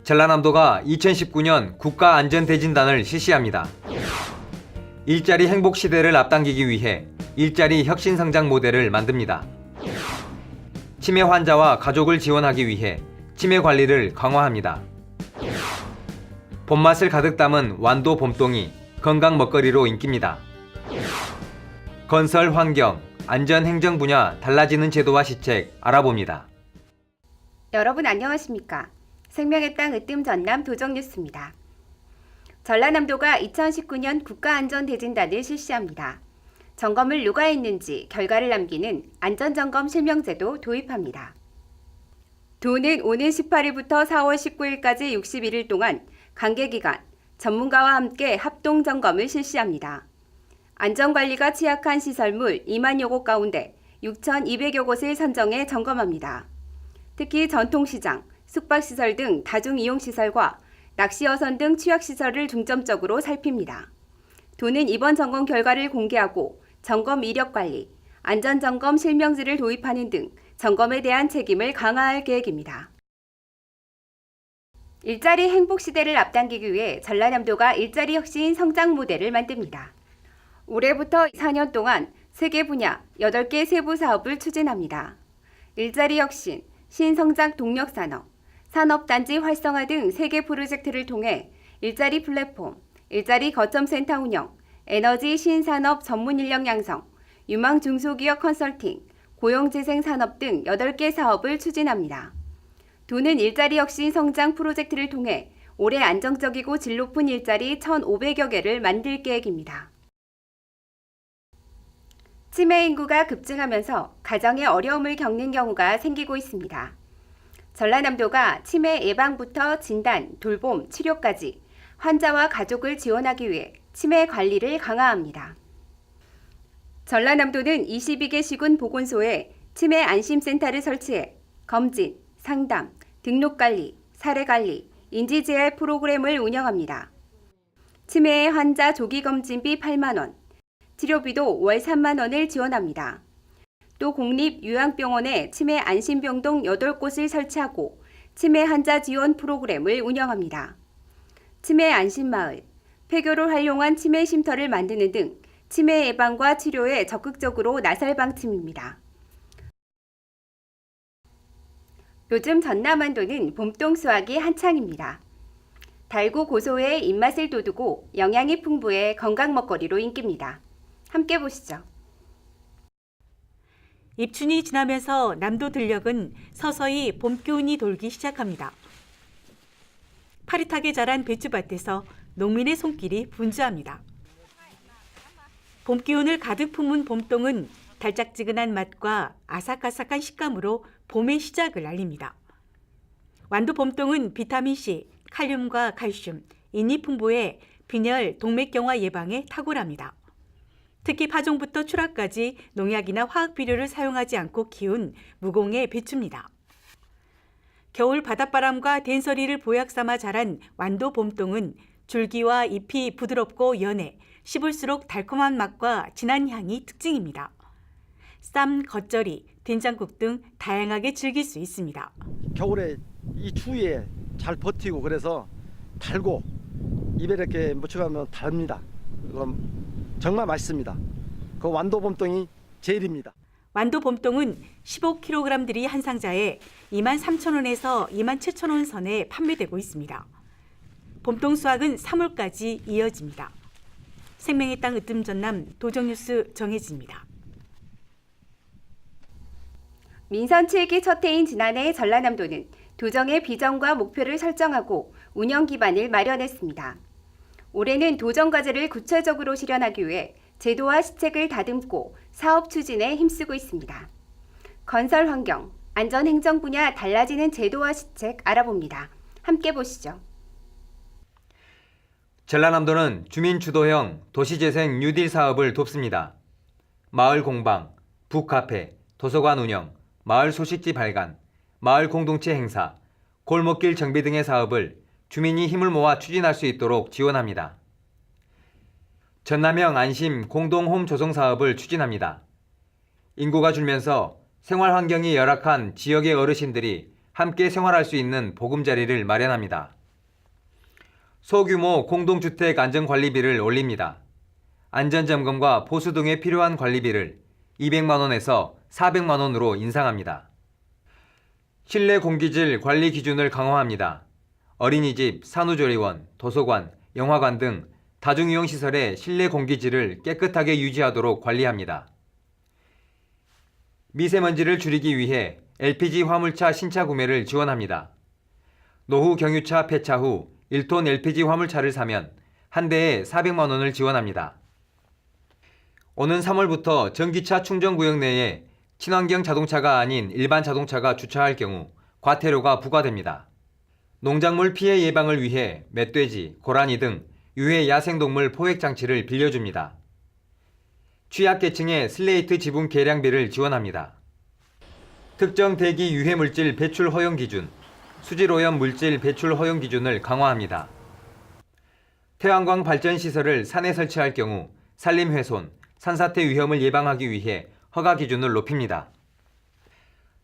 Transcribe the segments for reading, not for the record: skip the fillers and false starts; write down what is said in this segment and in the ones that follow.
전라남도가 2019년 국가안전대진단을 실시합니다. 일자리 행복 시대를 앞당기기 위해 일자리 혁신성장 모델을 만듭니다. 치매 환자와 가족을 지원하기 위해 치매 관리를 강화합니다. 봄맛을 가득 담은 완도 봄동이 건강 먹거리로 인기입니다. 건설 환경, 안전 행정 분야 달라지는 제도와 시책 알아봅니다. 여러분 안녕하십니까? 생명의 땅 으뜸 전남 도정뉴스입니다. 전라남도가 2019년 국가안전대진단을 실시합니다. 점검을 누가 했는지 결과를 남기는 안전점검 실명제도 도입합니다. 도는 오는 18일부터 4월 19일까지 61일 동안 관계기관, 전문가와 함께 합동점검을 실시합니다. 안전관리가 취약한 시설물 2만여 곳 가운데 6,200여 곳을 선정해 점검합니다. 특히 전통시장, 숙박시설 등 다중이용시설과 낚시어선 등 취약시설을 중점적으로 살핍니다. 도는 이번 점검 결과를 공개하고 점검 이력관리, 안전점검 실명제를 도입하는 등 점검에 대한 책임을 강화할 계획입니다. 일자리 행복 시대를 앞당기기 위해 전라남도가 일자리 혁신 성장 모델을 만듭니다. 올해부터 4년 동안 3개 분야 8개 세부 사업을 추진합니다. 일자리 혁신, 신성장 동력산업, 산업단지 활성화 등 3개 프로젝트를 통해 일자리 플랫폼, 일자리 거점센터 운영, 에너지 신산업 전문 인력 양성, 유망 중소기업 컨설팅, 고용재생 산업 등 8개 사업을 추진합니다. 도는 일자리 혁신 성장 프로젝트를 통해 올해 안정적이고 질 높은 일자리 1,500여 개를 만들 계획입니다. 치매 인구가 급증하면서 가정에 어려움을 겪는 경우가 생기고 있습니다. 전라남도가 치매 예방부터 진단, 돌봄, 치료까지 환자와 가족을 지원하기 위해 치매 관리를 강화합니다. 전라남도는 22개 시군 보건소에 치매 안심센터를 설치해 검진, 상담, 등록관리, 사례관리, 인지재활 프로그램을 운영합니다. 치매 환자 조기검진비 8만 원, 치료비도 월 3만 원을 지원합니다. 또 공립요양병원에 치매 안심병동 8곳을 설치하고 치매 환자 지원 프로그램을 운영합니다. 치매 안심마을, 폐교를 활용한 치매 쉼터를 만드는 등 치매 예방과 치료에 적극적으로 나설 방침입니다. 요즘 전남완도는 봄동 수확이 한창입니다. 달고 고소의 입맛을 돋우고 영양이 풍부해 건강 먹거리로 인기입니다. 함께 보시죠. 입춘이 지나면서 남도 들녘은 서서히 봄 기운이 돌기 시작합니다. 파릇하게 자란 배추밭에서 농민의 손길이 분주합니다. 봄 기운을 가득 품은 봄동은 달짝지근한 맛과 아삭아삭한 식감으로 봄의 시작을 알립니다. 완도 봄동은 비타민C, 칼륨과 칼슘, 인이 풍부해 빈혈, 동맥경화 예방에 탁월합니다. 특히 파종부터 출하까지 농약이나 화학 비료를 사용하지 않고 키운 무공의 배추입니다. 겨울 바닷바람과 된서리를 보약 삼아 자란 완도 봄동은 줄기와 잎이 부드럽고 연해 씹을수록 달콤한 맛과 진한 향이 특징입니다. 쌈, 겉절이, 된장국 등 다양하게 즐길 수 있습니다. 겨울에 이 추위에 잘 버티고 그래서 달고 입에 이렇게 묻혀가면 답니다. 정말 맛있습니다. 그 완도 봄동이 제일입니다. 완도 봄동은 15kg들이 한 상자에 23,000원에서 27,000원 선에 판매되고 있습니다. 봄동 수확은 3월까지 이어집니다. 생명의 땅 으뜸 전남 도정뉴스 정혜지입니다. 민선 7기 첫 해인 지난해 전라남도는 도정의 비전과 목표를 설정하고 운영 기반을 마련했습니다. 올해는 도정 과제를 구체적으로 실현하기 위해 제도와 시책을 다듬고 사업 추진에 힘쓰고 있습니다. 건설 환경, 안전 행정 분야 달라지는 제도와 시책 알아봅니다. 함께 보시죠. 전라남도는 주민 주도형 도시재생 뉴딜 사업을 돕습니다. 마을 공방, 북카페, 도서관 운영, 마을 소식지 발간, 마을 공동체 행사, 골목길 정비 등의 사업을 주민이 힘을 모아 추진할 수 있도록 지원합니다. 전남형 안심 공동홈 조성 사업을 추진합니다. 인구가 줄면서 생활 환경이 열악한 지역의 어르신들이 함께 생활할 수 있는 보금자리를 마련합니다. 소규모 공동주택 안전관리비를 올립니다. 안전점검과 보수 등에 필요한 관리비를 200만 원에서 400만 원으로 인상합니다. 실내 공기질 관리 기준을 강화합니다. 어린이집, 산후조리원, 도서관, 영화관 등 다중이용시설의 실내 공기질을 깨끗하게 유지하도록 관리합니다. 미세먼지를 줄이기 위해 LPG 화물차 신차 구매를 지원합니다. 노후 경유차 폐차 후 1톤 LPG 화물차를 사면 한 대에 400만 원을 지원합니다. 오는 3월부터 전기차 충전구역 내에 친환경 자동차가 아닌 일반 자동차가 주차할 경우 과태료가 부과됩니다. 농작물 피해 예방을 위해 멧돼지, 고라니 등 유해 야생동물 포획장치를 빌려줍니다. 취약계층의 슬레이트 지분 계량비를 지원합니다. 특정 대기 유해물질 배출 허용 기준, 수질오염 물질 배출 허용 기준을 강화합니다. 태양광 발전시설을 산에 설치할 경우 산림훼손, 산사태 위험을 예방하기 위해 허가 기준을 높입니다.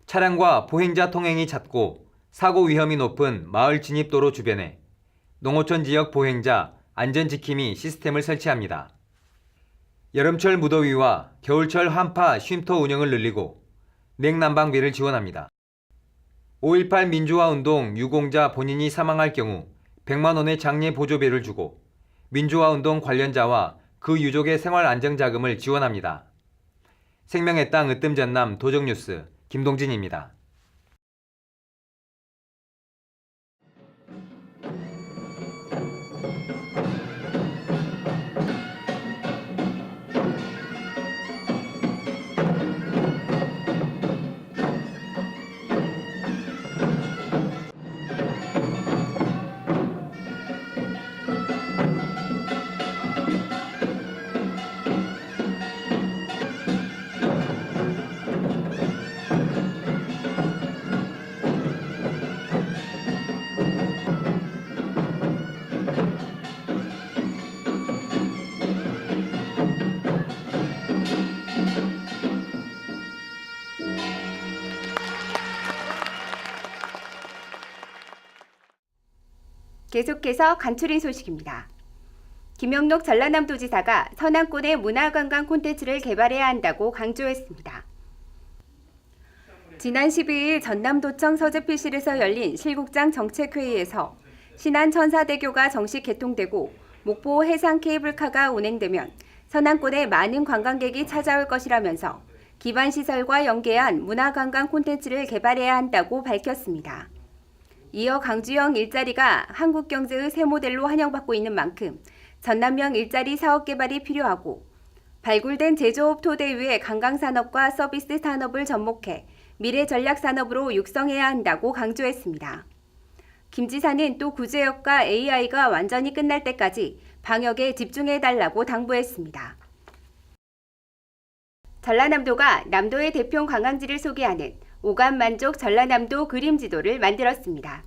차량과 보행자 통행이 잦고 사고 위험이 높은 마을 진입도로 주변에 농어촌 지역 보행자 안전지킴이 시스템을 설치합니다. 여름철 무더위와 겨울철 한파 쉼터 운영을 늘리고 냉난방비를 지원합니다. 5.18 민주화운동 유공자 본인이 사망할 경우 100만 원의 장례 보조비를 주고 민주화운동 관련자와 그 유족의 생활안정자금을 지원합니다. 생명의 땅 으뜸전남 도정뉴스 김동진입니다. 계속해서 간추린 소식입니다. 김영록 전라남도지사가 서남권의 문화관광 콘텐츠를 개발해야 한다고 강조했습니다. 지난 12일 전남도청 서재필실에서 열린 실국장 정책회의에서 신안 천사대교가 정식 개통되고 목포 해상 케이블카가 운행되면 서남권에 많은 관광객이 찾아올 것이라면서 기반시설과 연계한 문화관광 콘텐츠를 개발해야 한다고 밝혔습니다. 이어 강주형 일자리가 한국 경제의 새 모델로 환영받고 있는 만큼 전남형 일자리 사업 개발이 필요하고 발굴된 제조업 토대 위에 관광산업과 서비스 산업을 접목해 미래 전략 산업으로 육성해야 한다고 강조했습니다. 김 지사는 또 구제역과 AI가 완전히 끝날 때까지 방역에 집중해달라고 당부했습니다. 전라남도가 남도의 대표 관광지를 소개하는 오감만족 전라남도 그림지도를 만들었습니다.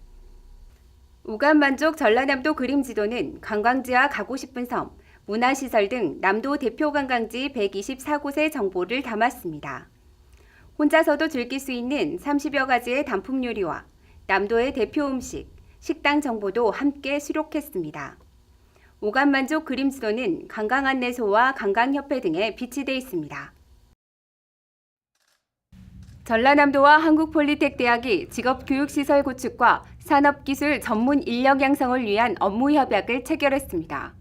오감만족 전라남도 그림지도는 관광지와 가고 싶은 섬, 문화시설 등 남도 대표 관광지 124곳의 정보를 담았습니다. 혼자서도 즐길 수 있는 30여 가지의 단품 요리와 남도의 대표 음식, 식당 정보도 함께 수록했습니다. 오감만족 그림지도는 관광안내소와 관광협회 등에 비치돼 있습니다. 전라남도와 한국폴리텍대학이 직업교육시설 구축과 산업기술 전문 인력 양성을 위한 업무 협약을 체결했습니다.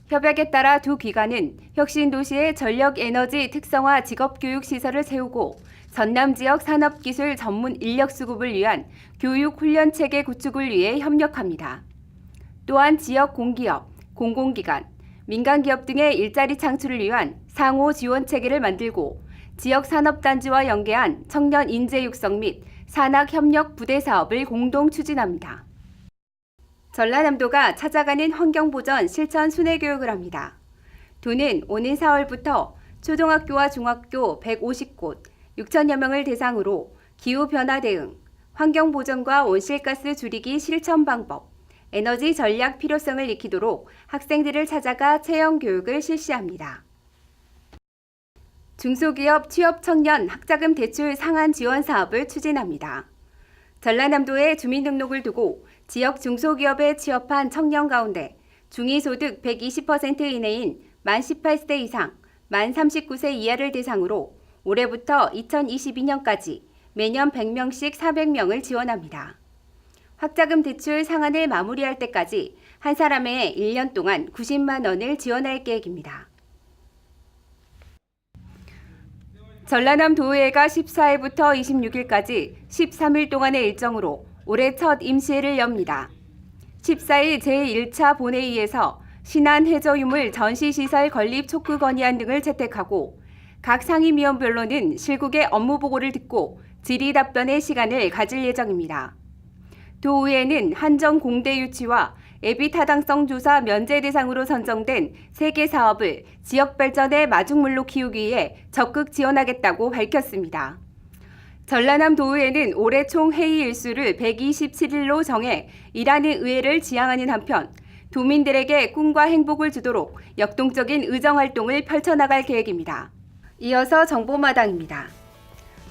협약에 따라 두 기관은 혁신도시의 전력에너지 특성화 직업교육시설을 세우고 전남 지역 산업기술 전문 인력 수급을 위한 교육훈련체계 구축을 위해 협력합니다. 또한 지역 공기업, 공공기관, 민간기업 등의 일자리 창출을 위한 상호 지원 체계를 만들고 지역 산업단지와 연계한 청년 인재 육성 및 산학협력 부대 사업을 공동 추진합니다. 전라남도가 찾아가는 환경보전 실천 순회교육을 합니다. 도는 오는 4월부터 초등학교와 중학교 150곳, 6천여 명을 대상으로 기후변화 대응, 환경보전과 온실가스 줄이기 실천 방법, 에너지 전략 필요성을 익히도록 학생들을 찾아가 체험교육을 실시합니다. 중소기업 취업 청년 학자금 대출 상한 지원 사업을 추진합니다. 전라남도에 주민등록을 두고 지역 중소기업에 취업한 청년 가운데 중위소득 120% 이내인 만 18세 이상, 만 39세 이하를 대상으로 올해부터 2022년까지 매년 100명씩 400명을 지원합니다. 학자금 대출 상한을 마무리할 때까지 한 사람에 1년 동안 90만 원을 지원할 계획입니다. 전라남 도의회가 14일부터 26일까지 13일 동안의 일정으로 올해 첫 임시회를 엽니다. 14일 제1차 본회의에서 신안 해저유물 전시시설 건립 촉구 건의안 등을 채택하고 각 상임위원별로는 실국의 업무 보고를 듣고 질의 답변의 시간을 가질 예정입니다. 도의회는 한정 공대 유치와 예비 타당성 조사 면제 대상으로 선정된 3개 사업을 지역 발전의 마중물로 키우기 위해 적극 지원하겠다고 밝혔습니다. 전라남 도의회는 올해 총 회의 일수를 127일로 정해 일하는 의회를 지향하는 한편 도민들에게 꿈과 행복을 주도록 역동적인 의정활동을 펼쳐나갈 계획입니다. 이어서 정보마당입니다.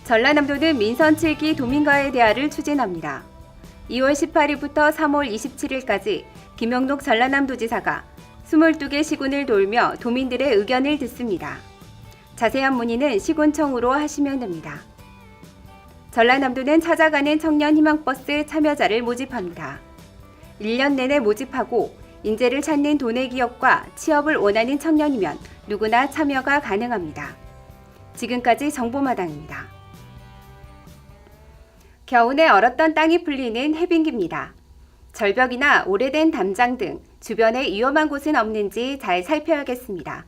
전라남도는 민선 7기 도민과의 대화를 추진합니다. 2월 18일부터 3월 27일까지 김영록 전라남도지사가 22개 시군을 돌며 도민들의 의견을 듣습니다. 자세한 문의는 시군청으로 하시면 됩니다. 전라남도는 찾아가는 청년 희망버스 참여자를 모집합니다. 1년 내내 모집하고 인재를 찾는 도내 기업과 취업을 원하는 청년이면 누구나 참여가 가능합니다. 지금까지 정보마당입니다. 겨우내 얼었던 땅이 풀리는 해빙기입니다. 절벽이나 오래된 담장 등 주변에 위험한 곳은 없는지 잘 살펴야겠습니다.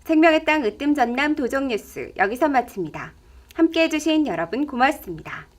생명의 땅 으뜸 전남 도정뉴스 여기서 마칩니다. 함께해 주신 여러분 고맙습니다.